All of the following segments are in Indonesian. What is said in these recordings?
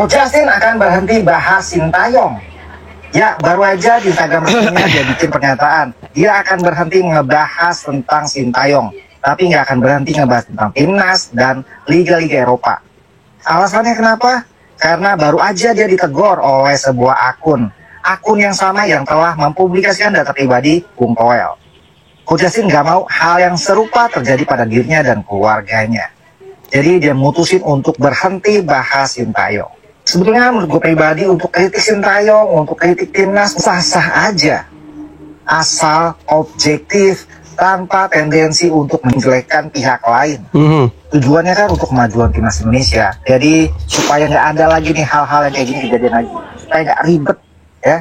Coach Justin akan berhenti bahas Sintayong. Ya, baru aja di Instagram resminya dia bikin pernyataan. Dia akan berhenti ngebahas tentang Sintayong, tapi nggak akan berhenti ngebahas tentang timnas dan liga-liga Eropa. Alasannya kenapa? Karena baru aja dia ditegur oleh sebuah akun yang sama yang telah mempublikasikan data pribadi Bung Toel. Coach Justin nggak mau hal yang serupa terjadi pada dirinya dan keluarganya. Jadi dia mutusin untuk berhenti bahas Sintayong. Sebetulnya menurut gue pribadi, untuk kritik Sintayong, untuk kritik timnas sah-sah aja, asal objektif tanpa tendensi untuk menjelekkan pihak lain. Tujuannya kan untuk kemajuan timnas Indonesia. Jadi supaya nggak ada lagi nih hal-hal yang kayak gini kejadian lagi, supaya nggak ribet ya.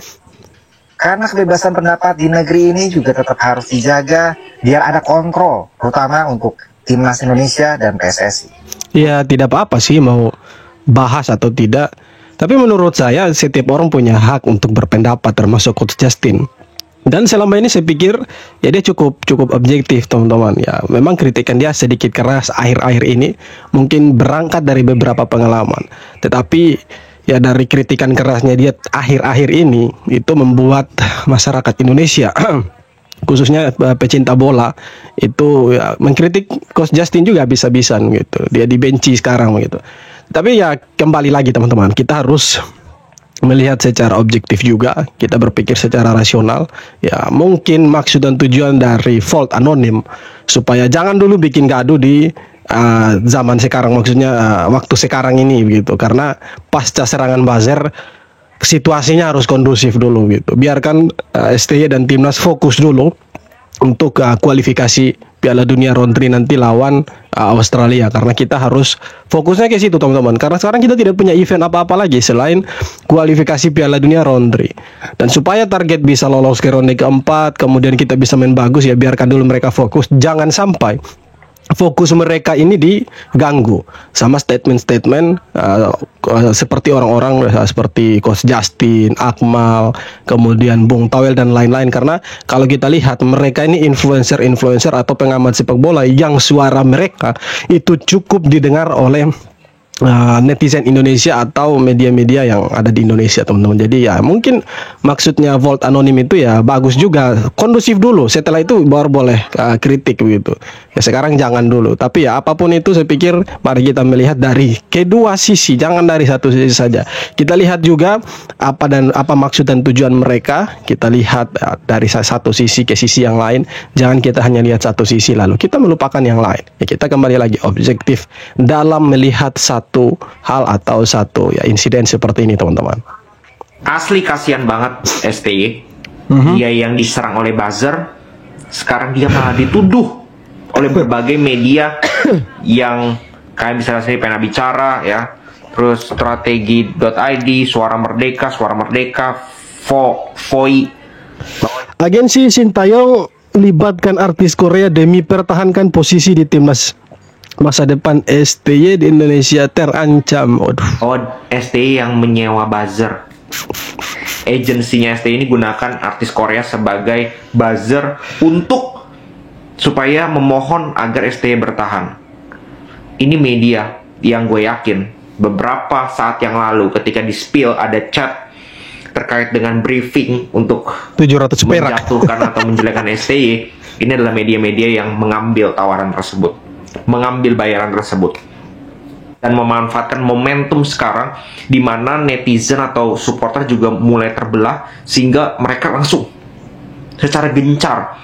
Karena kebebasan pendapat di negeri ini juga tetap harus dijaga biar ada kontrol, terutama untuk timnas Indonesia dan PSSI. Ya tidak apa-apa sih mau bahas atau tidak, tapi menurut saya setiap orang punya hak untuk berpendapat, termasuk Coach Justin. Dan selama ini saya pikir ya dia cukup objektif teman-teman. Ya memang kritikan dia sedikit keras akhir-akhir ini, mungkin berangkat dari beberapa pengalaman, tetapi ya dari kritikan kerasnya dia akhir-akhir ini itu membuat masyarakat Indonesia khususnya pecinta bola itu ya mengkritik Coach Justin juga habis-habisan gitu. Dia dibenci sekarang gitu. Tapi ya kembali lagi teman-teman, kita harus melihat secara objektif juga, kita berpikir secara rasional. Ya mungkin maksud dan tujuan dari Volt Anonim supaya jangan dulu bikin gaduh di zaman sekarang, maksudnya waktu sekarang ini begitu. Karena pasca serangan buzzer situasinya harus kondusif dulu gitu. Biarkan STY dan timnas fokus dulu untuk kualifikasi Piala Dunia Round 3 nanti lawan Australia, karena kita harus fokusnya ke situ teman-teman. Karena sekarang kita tidak punya event apa-apa lagi selain kualifikasi Piala Dunia Round 3. Dan supaya target bisa lolos ke ronde keempat, kemudian kita bisa main bagus, ya biarkan dulu mereka fokus. Jangan sampai fokus mereka ini diganggu sama statement-statement seperti orang-orang seperti Coach Justin, Akmal, kemudian Bung Toel dan lain-lain. Karena kalau kita lihat mereka ini influencer atau pengamat sepak bola yang suara mereka itu cukup didengar oleh netizen Indonesia atau media-media yang ada di Indonesia teman-teman. Jadi ya mungkin maksudnya Volt Anonim itu ya bagus juga, kondusif dulu, setelah itu baru boleh kritik begitu. Ya sekarang jangan dulu. Tapi ya apapun itu saya pikir mari kita melihat dari kedua sisi, jangan dari satu sisi saja. Kita lihat juga apa maksud dan tujuan mereka. Kita lihat dari satu sisi ke sisi yang lain. Jangan kita hanya lihat satu sisi lalu kita melupakan yang lain. Ya kita kembali lagi objektif dalam melihat satu hal atau satu ya insiden seperti ini teman-teman. Asli kasihan banget STY. Dia yang diserang oleh buzzer, sekarang dia malah dituduh oleh berbagai media yang kayak misalnya saya pernah bicara ya, terus strategi.id, Suara Merdeka, Voi. Agensi Sintayong libatkan artis Korea demi pertahankan posisi di timnas. Masa depan STY di Indonesia terancam. STY yang menyewa buzzer. Agensinya STY ini gunakan artis Korea sebagai buzzer untuk supaya memohon agar STY bertahan. Ini media yang gue yakin beberapa saat yang lalu ketika di spill ada chat terkait dengan briefing untuk 700 perak menjatuhkan atau menjelekkan STY. Ini adalah media-media yang mengambil tawaran tersebut, mengambil bayaran tersebut, dan memanfaatkan momentum sekarang di mana netizen atau supporter juga mulai terbelah, sehingga mereka langsung secara gencar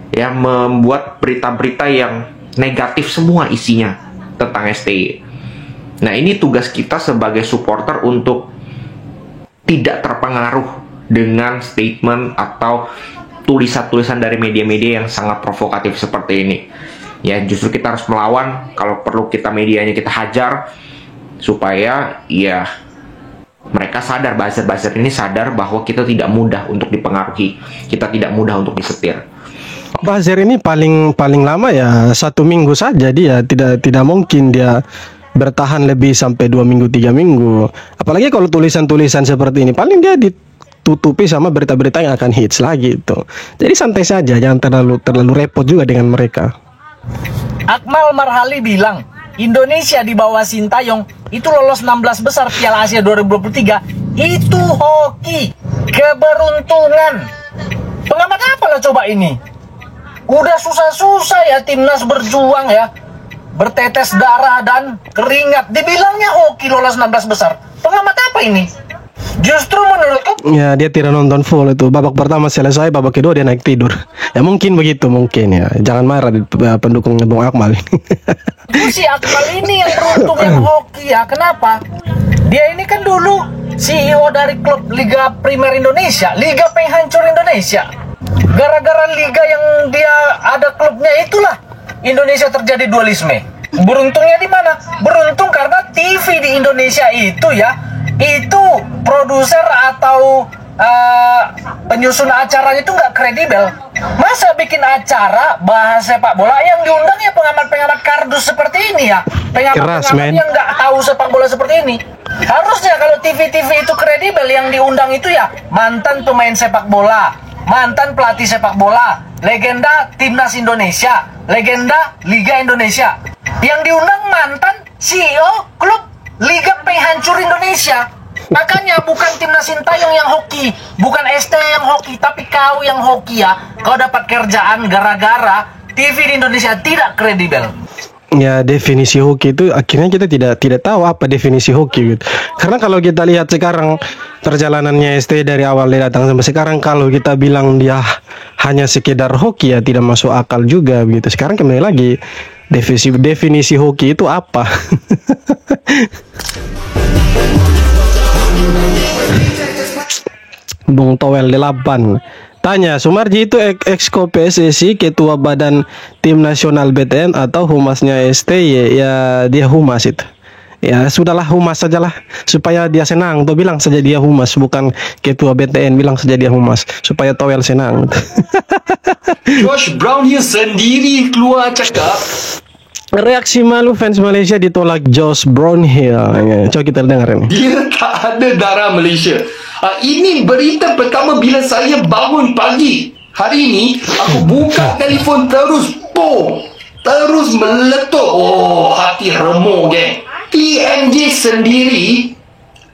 ya membuat berita-berita yang negatif semua isinya tentang STY. Nah, ini tugas kita sebagai supporter untuk tidak terpengaruh dengan statement atau tulisan-tulisan dari media-media yang sangat provokatif seperti ini. Ya justru kita harus melawan, kalau perlu kita medianya kita hajar supaya ya mereka sadar, buzzer-buzzer ini sadar bahwa kita tidak mudah untuk dipengaruhi, kita tidak mudah untuk disetir. Buzzer ini paling lama ya 1 minggu saja, dia tidak mungkin dia bertahan lebih sampai 2 minggu 3 minggu. Apalagi kalau tulisan-tulisan seperti ini paling dia ditutupi sama berita-berita yang akan hits lagi itu. Jadi santai saja, jangan terlalu repot juga dengan mereka. Akmal Marhali bilang, Indonesia di bawah Sintayong itu lolos 16 besar Piala Asia 2023, itu hoki, keberuntungan. Pengamat apa lah coba ini? Udah susah-susah ya timnas berjuang ya, bertetes darah dan keringat, dibilangnya hoki lolos 16 besar. Pengamat apa ini? Justru menurutku Ya dia tidak nonton full itu. Babak pertama selesai, babak kedua dia naik tidur. Ya mungkin begitu, mungkin ya. Jangan marah pendukung Bung Akmal. si Akmal ini yang beruntung, yang hoki ya. Kenapa? Dia ini kan dulu CEO dari klub Liga Primer Indonesia, Liga Penghancur Indonesia. Gara-gara liga yang dia ada klubnya itulah Indonesia terjadi dualisme. Beruntungnya di mana? Beruntung karena TV di Indonesia itu ya, itu produser atau penyusun acaranya itu nggak kredibel. Masa bikin acara bahas sepak bola yang diundang ya pengamat-pengamat kardus seperti ini ya, pengamat-pengamat yang nggak tahu sepak bola seperti ini. Harusnya kalau TV-TV itu kredibel, yang diundang itu ya mantan pemain sepak bola, mantan pelatih sepak bola, legenda timnas Indonesia, legenda Liga Indonesia. Yang diundang mantan CEO klub Liga Penghancur Indonesia. Makanya bukan timnas Sintayong yang hoki, bukan ST yang hoki, tapi kau yang hoki ya. Kau dapat kerjaan gara-gara TV di Indonesia tidak kredibel. Ya definisi hoki itu akhirnya kita tidak tahu apa definisi hoki gitu. Karena kalau kita lihat sekarang perjalanannya ST dari awal dia datang sampai sekarang, kalau kita bilang dia hanya sekedar hoki ya tidak masuk akal juga gitu. Sekarang kembali lagi definisi hoki itu apa? Bung Towel 8 tanya, Sumarji itu exco PSSI, ketua badan tim nasional BTN atau humasnya STY? Ya dia humas itu. Ya sudahlah, humas sajalah supaya dia senang. Tuh bilang saja dia humas, bukan ketua BTN, bilang saja dia humas supaya Towel senang. Josh Brownhill sendiri keluar cakap. Reaksi malu fans Malaysia ditolak Josh Brownhill. Ya, coba kita dengar ini. Dia tak ada darah Malaysia. Ini berita pertama bila saya bangun pagi. Hari ini aku buka telefon terus terus meletup. Oh, hati remuk geng. TMJ sendiri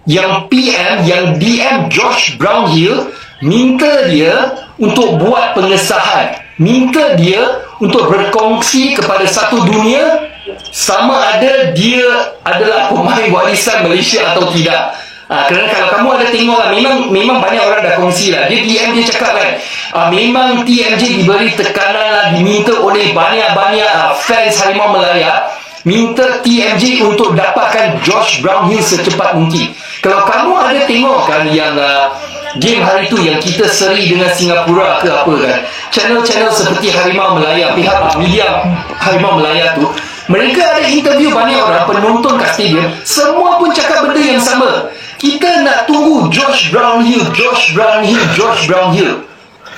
yang PM, yang DM Josh Brownhill minta dia untuk buat pengesahan, minta dia untuk berkongsi kepada satu dunia sama ada dia adalah pemain warisan Malaysia atau tidak. Kerana kalau kamu ada tengok lah, memang banyak orang dah kongsi lah. Dia DM dia cakap kan, memang TMJ diberi tekanan lah, diminta oleh banyak-banyak fans Harimau Melaya, minta TMJ untuk dapatkan Josh Brownhill secepat mungkin. Kalau kamu ada tengok kan yang game hari tu yang kita seri dengan Singapura ke apa kan, channel-channel seperti Harimau Melaya, pihak media Harimau Melaya tu, mereka ada interview banyak orang penonton kat stadium, semua pun cakap benda yang sama. Kita nak tunggu Josh Brownhill.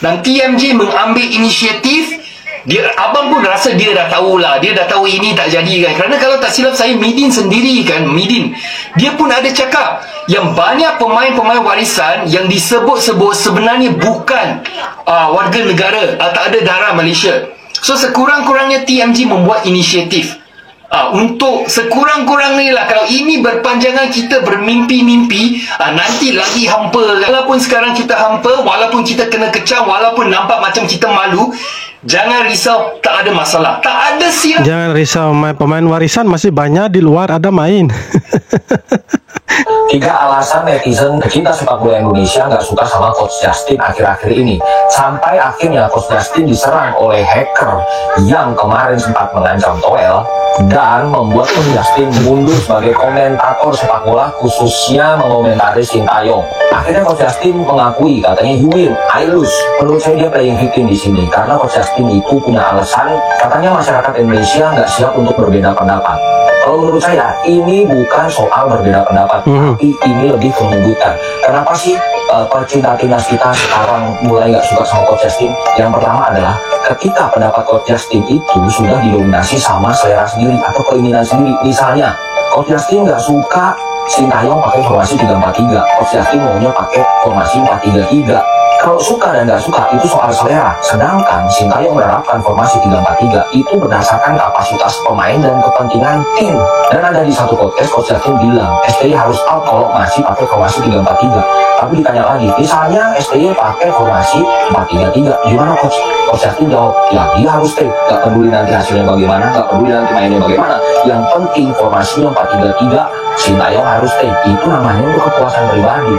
Dan TMJ mengambil inisiatif. Dia, abang pun rasa dia dah tahulah, dia dah tahu ini tak jadi kan. Kerana kalau tak silap saya, Midin sendiri kan, dia pun ada cakap yang banyak pemain-pemain warisan yang disebut-sebut sebenarnya bukan warga negara, tak ada darah Malaysia. So sekurang-kurangnya TMJ membuat inisiatif untuk sekurang-kurangnya lah. Kalau ini berpanjangan, kita bermimpi-mimpi, nanti lagi hampa. Walaupun sekarang kita hampa, walaupun kita kena kecam, walaupun nampak macam kita malu, jangan risau, tak ada masalah, tak ada siap. Jangan risau, pemain warisan masih banyak di luar ada main. 3 alasan netizen pecinta sepak bola Indonesia nggak suka sama Coach Justin akhir-akhir ini. Sampai akhirnya Coach Justin diserang oleh hacker yang kemarin sempat mengancam Towel dan membuat Coach Justin mundur sebagai komentator sepak bola, khususnya mengomentari Sintayong. Akhirnya Coach Justin mengakui, katanya you win, I lose. Menurut saya dia playing victim di sini karena Coach Justin itu punya alasan, katanya masyarakat Indonesia nggak siap untuk berbeda pendapat. Kalau menurut saya ini bukan soal berbeda pendapat, tapi ini lebih kemunduran. Kenapa sih pecinta timnas kita sekarang mulai nggak suka sama Coach Justin? Yang pertama adalah ketika pendapat Coach Justin itu sudah didominasi sama selera sendiri atau keinginan sendiri. Misalnya Coach Justin nggak suka Sintayong pakai formasi 3-4-3, Coach Justin maunya pakai formasi 4-3-3. Kalau suka dan nggak suka itu soal selera. Sedangkan Sintayong menerapkan formasi 3-4-3 itu berdasarkan kapasitas pemain dan kepentingan tim. Dan ada di satu podcast Coach Justin bilang STY harus out kalau masih pakai formasi 3-4-3. Tapi ditanya lagi, misalnya STY pakai formasi 4-3-3, gimana Coach? Coach Justin jawab, ya dia harus stay. Gak peduli nanti hasilnya bagaimana, gak peduli nanti mainnya bagaimana. Yang penting formasinya 4-3-3, Sintayong harus stay. Itu namanya untuk kepuasan pribadi.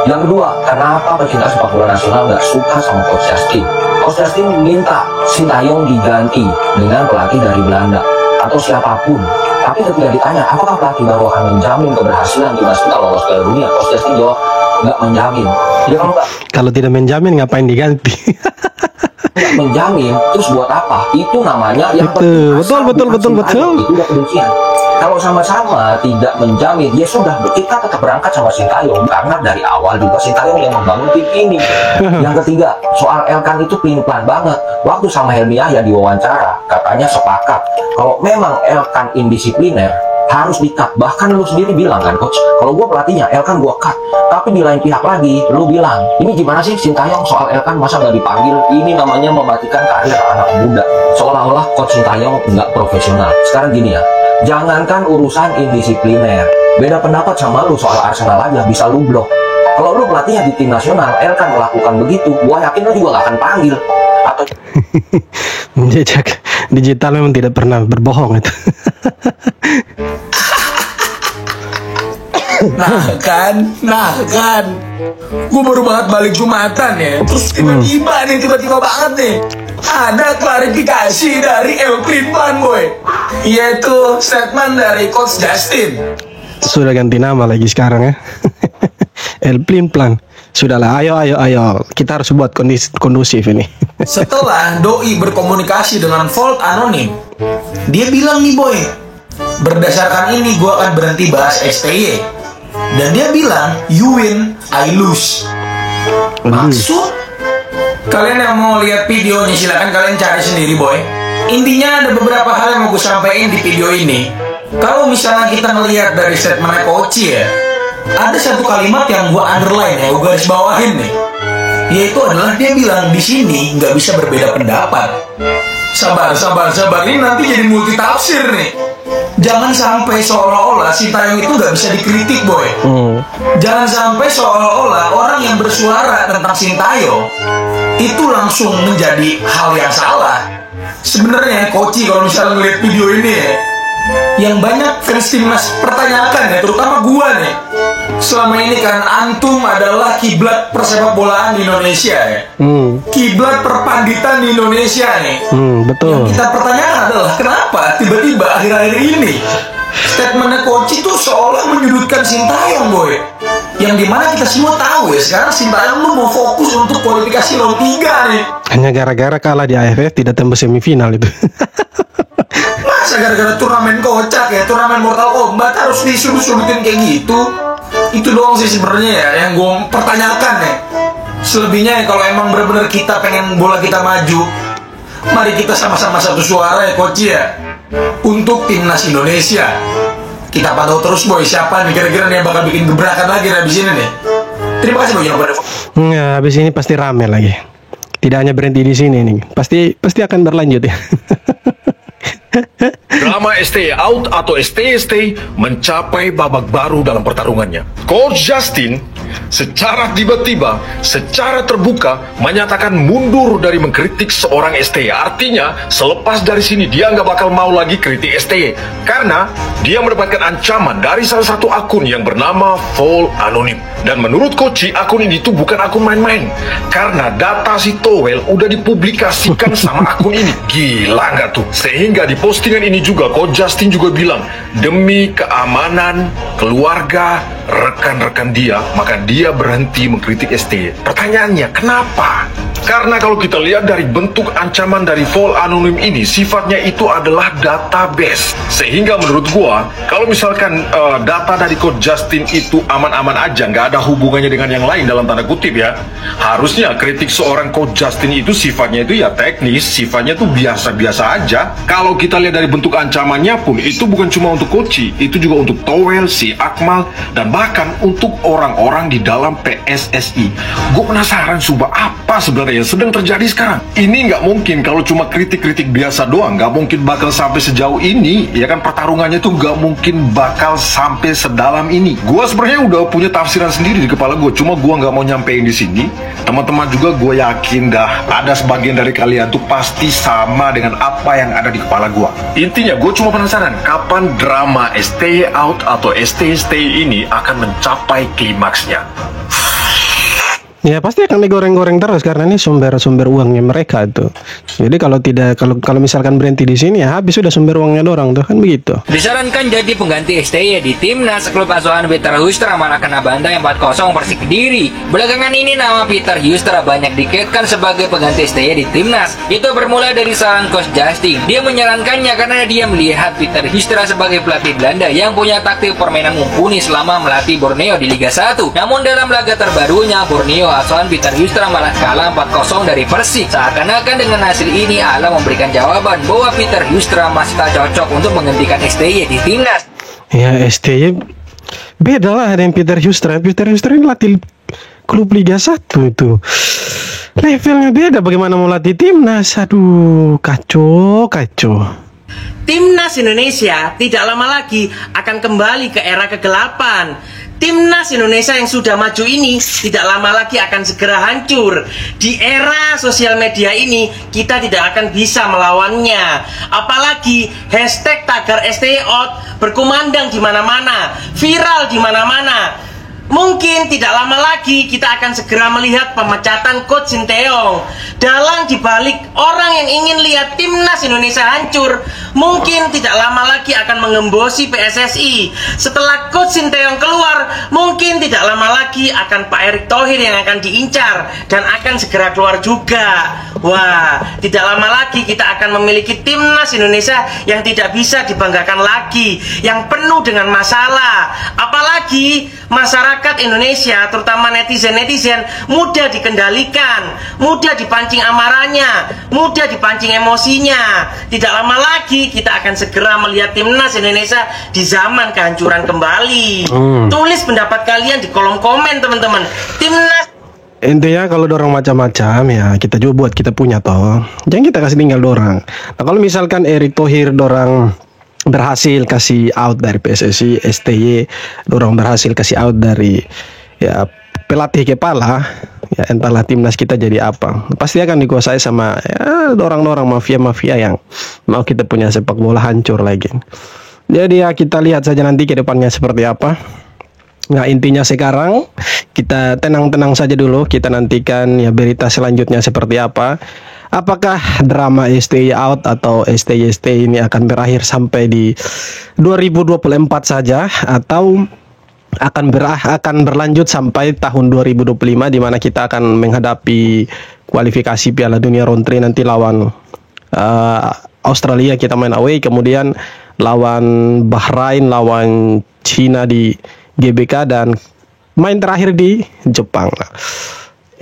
Yang kedua, kenapa pecinta sepak bola nasional nggak suka sama Coach Justin? Coach Justin minta Sintayong diganti dengan pelatih dari Belanda atau siapapun. Tapi ketika ditanya, apakah pelatih baru akan menjamin keberhasilan timnas kita lolos Piala Dunia? Coach Justin jawab, nggak menjamin. Ya Kalau tidak menjamin ngapain diganti? Nggak menjamin, terus buat apa? Itu namanya yang betul. Itu udah kebencian. Kalau sama-sama tidak menjamin, ya sudah, kita tetap berangkat sama Sintayong karena dari awal juga Sintayong yang membangun tim ini. Yang ketiga, soal Elkan itu pelin-pelan banget. Waktu sama Helmi Yahya diwawancara, katanya sepakat kalau memang Elkan indisipliner harus di-cut. Bahkan lu sendiri bilang kan, Coach, kalau gue pelatihnya Elkan gue cut. Tapi di lain pihak lagi, lu bilang, ini gimana sih Sintayong soal Elkan masa nggak dipanggil? Ini namanya mematikan karir anak muda. Seolah-olah Coach Sintayong nggak profesional. Sekarang gini ya, jangankan urusan indisipliner, beda pendapat sama lu soal Arsenal aja bisa lu blok. Kalau lu pelatihnya di tim nasional, Elkan melakukan begitu, gua yakin lu juga gak akan panggil. Atau jejak digital memang tidak pernah berbohong itu. Nah kan gue baru banget balik Jumatan ya, terus tiba-tiba banget nih ada klarifikasi dari El Clean boy, yaitu statement dari Coach Justin. Sudah ganti nama lagi sekarang ya. El Plan. Sudahlah, ayo, kita harus buat kondusif ini. Setelah Doi berkomunikasi dengan Volt Anonim, dia bilang nih boy, berdasarkan ini gue akan berhenti bahas STY. Dan dia bilang, you win, I lose. Maksud? Kalian yang mau lihat videonya silakan kalian cari sendiri boy. Intinya ada beberapa hal yang mau gue sampaikan di video ini. Kalau misalnya kita melihat dari statementnya Coach ya, ada satu kalimat yang gue underline ya, gue garis bawahin nih. Yaitu adalah dia bilang di sini nggak bisa berbeda pendapat. Sabar, ini nanti jadi multi tafsir nih. Jangan sampai seolah-olah Sintayong itu nggak bisa dikritik boy. Jangan sampai seolah-olah orang yang bersuara tentang Sintayong itu langsung menjadi hal yang salah. Sebenarnya Koci kalau misalnya ngeliat video ini ya, yang banyak fans timnas pertanyakan ya, terutama gua nih, selama ini kan antum adalah kiblat persepak bolaan di Indonesia ya, kiblat perpanditan di Indonesia nih. Betul. Yang kita pertanyakan adalah kenapa tiba-tiba akhir-akhir ini statementnya Coach itu seolah menyudutkan Sintayong boy, yang dimana kita semua tahu ya sekarang Sintayong lu mau fokus untuk kualifikasi lawan 3 nih. Hanya gara-gara kalah di AFF tidak tembus semifinal itu. Masa gara-gara turnamen kocak ya, turnamen Mortal Kombat harus disudut-sudutin kayak gitu? Itu doang sih sebenarnya ya yang gue pertanyakan ya. Selebihnya ya kalau emang benar-benar kita pengen bola kita maju, mari kita sama-sama satu suara ya Coach ya, untuk timnas Indonesia. Kita pantau terus boy, siapa nih kira-kira nih yang bakal bikin gebrakan lagi habis ini nih. Terima kasih boy yang pada. Habis ini pasti rame lagi. Tidak hanya berhenti di sini nih, pasti akan berlanjut ya. Drama STY out atau STY mencapai babak baru dalam pertarungannya. Coach Justin secara tiba-tiba, secara terbuka menyatakan mundur dari mengkritik seorang STY. Artinya selepas dari sini dia nggak bakal mau lagi kritik STY karena dia mendapatkan ancaman dari salah satu akun yang bernama Vol Anonim. Dan menurut Koci, akun ini tuh bukan akun main-main karena data si Towel udah dipublikasikan sama akun ini. Gila nggak tuh? Sehingga di postingan ini juga Coach Justin juga bilang demi keamanan keluarga rekan-rekan dia, maka dia berhenti mengkritik STY. Pertanyaannya, kenapa? Karena kalau kita lihat dari bentuk ancaman dari Vol Anonim ini, sifatnya itu adalah database. Sehingga menurut gua, kalau misalkan data dari Coach Justin itu aman-aman aja, nggak ada hubungannya dengan yang lain dalam tanda kutip ya, harusnya kritik seorang Coach Justin itu sifatnya itu ya teknis, sifatnya itu biasa-biasa aja. Kalau kita lihat dari bentuk ancamannya pun, itu bukan cuma untuk Koci, itu juga untuk Towel, si Akmal, dan bahkan untuk orang-orang di dalam PSSI. Gue penasaran sumpah apa sebenarnya yang sedang terjadi sekarang. Ini nggak mungkin kalau cuma kritik-kritik biasa doang, nggak mungkin bakal sampai sejauh ini, ya kan, pertarungannya tuh nggak mungkin bakal sampai sedalam ini. Gue sebenarnya udah punya tafsiran sendiri di kepala gue, cuma gue nggak mau nyampein di sini. Teman-teman juga gue yakin dah ada sebagian dari kalian tuh pasti sama dengan apa yang ada di kepala gue. Intinya gue cuma penasaran kapan drama Stay Out atau Stay ini akan mencapai klimaksnya. Ya pasti akan digoreng-goreng terus karena ini sumber uangnya mereka tuh. Jadi kalau misalkan berhenti di sini ya habis sudah sumber uangnya dorang tuh, kan begitu. Disarankan jadi pengganti STY di timnas klub asuhan Peter Huistra Malakana Bantai 4-0 Persik Kediri. Belakangan ini nama Peter Huistra banyak dikaitkan sebagai pengganti STY di timnas. Itu bermula dari saran Coach Justin. Dia menyarankannya karena dia melihat Peter Huistra sebagai pelatih Belanda yang punya taktik permainan mumpuni selama melatih Borneo di Liga 1. Namun dalam laga terbarunya Borneo asuhan Peter Huistra malah kalah 4-0 dari Persik. Seakan-akan dengan hasil ini Allah memberikan jawaban bahwa Peter Huistra masih tak cocok untuk menggantikan STY di timnas. Ya STY beda lah dengan Peter Huistra. Peter Huistra ini latih klub Liga 1 itu. Levelnya beda, bagaimana mau latih timnas? Aduh, kacau. Timnas Indonesia tidak lama lagi akan kembali ke era kegelapan. Timnas Indonesia yang sudah maju ini tidak lama lagi akan segera hancur. Di era sosial media ini kita tidak akan bisa melawannya. Apalagi hashtag tagar Stay Out berkumandang di mana-mana, viral di mana-mana. Mungkin tidak lama lagi kita akan segera melihat pemecatan Coach Sinteyong. Dalang dibalik orang yang ingin lihat timnas Indonesia hancur, mungkin tidak lama lagi akan mengembosi PSSI. Setelah Coach Sinteyong keluar, mungkin tidak lama lagi akan Pak Erick Thohir yang akan diincar dan akan segera keluar juga. Wah, tidak lama lagi kita akan memiliki timnas Indonesia yang tidak bisa dibanggakan lagi, yang penuh dengan masalah. Apalagi masyarakat Indonesia, terutama netizen mudah dikendalikan, mudah dipancing amarahnya, mudah dipancing emosinya. Tidak lama lagi kita akan segera melihat timnas Indonesia di zaman kehancuran kembali. Tulis pendapat kalian di kolom komen, teman-teman. Timnas Intinya kalau dorang macam-macam ya kita juga buat kita punya toh. Jangan kita kasih tinggal dorang. Nah kalau misalkan Erick Thohir dorang berhasil kasih out dari PSSI, STY dorang berhasil kasih out dari ya pelatih kepala, ya entahlah timnas kita jadi apa. Pasti akan dikuasai sama ya dorang-dorang mafia-mafia yang mau kita punya sepak bola hancur lagi. Jadi ya kita lihat saja nanti ke depannya seperti apa. Nah intinya sekarang kita tenang-tenang saja dulu. Kita nantikan ya berita selanjutnya seperti apa. Apakah drama STY out atau STY ini akan berakhir sampai di 2024 saja atau akan berlanjut sampai tahun 2025 di mana kita akan menghadapi kualifikasi Piala Dunia Round 3 nanti lawan Australia kita main away, kemudian lawan Bahrain, lawan Cina di GBK dan main terakhir di Jepang. Nah,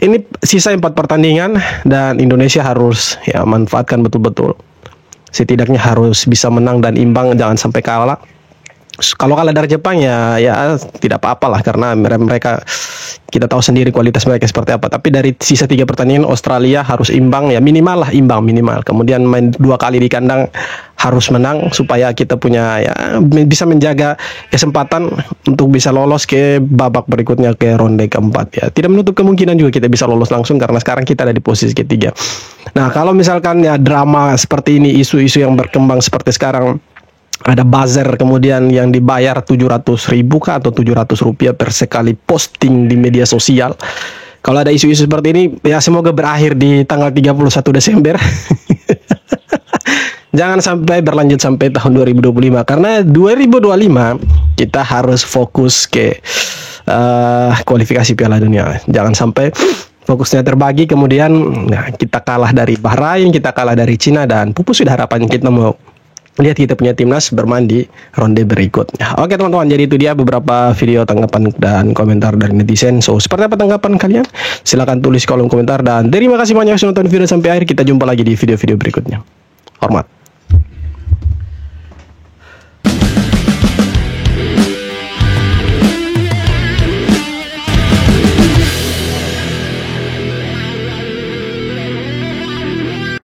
ini sisa 4 pertandingan dan Indonesia harus ya manfaatkan betul-betul. Setidaknya harus bisa menang dan imbang, jangan sampai kalah. Kalau kalah dari Jepang ya tidak apa-apalah karena mereka kita tahu sendiri kualitas mereka seperti apa. Tapi dari sisa 3 pertandingan Australia harus imbang ya, minimal lah imbang minimal. Kemudian main 2 kali di kandang harus menang supaya kita punya ya bisa menjaga kesempatan untuk bisa lolos ke babak berikutnya ke ronde keempat ya. Tidak menutup kemungkinan juga kita bisa lolos langsung karena sekarang kita ada di posisi ketiga. Nah, kalau misalkan ya drama seperti ini, isu-isu yang berkembang seperti sekarang, ada buzzer kemudian yang dibayar 700.000 kah atau 700 rupiah per sekali posting di media sosial. Kalau ada isu-isu seperti ini ya semoga berakhir di tanggal 31 Desember. Jangan sampai berlanjut sampai tahun 2025 karena 2025 kita harus fokus ke kualifikasi Piala Dunia. Jangan sampai fokusnya terbagi kemudian kita kalah dari Bahrain, kita kalah dari Cina dan pupus sudah harapan kita mau lihat kita punya timnas bermain di ronde berikutnya. Oke teman-teman, jadi itu dia beberapa video tanggapan dan komentar dari netizen. So, seperti apa tanggapan kalian? Silahkan tulis di kolom komentar dan terima kasih banyak sudah nonton video sampai akhir. Kita jumpa lagi di video-video berikutnya. Hormat.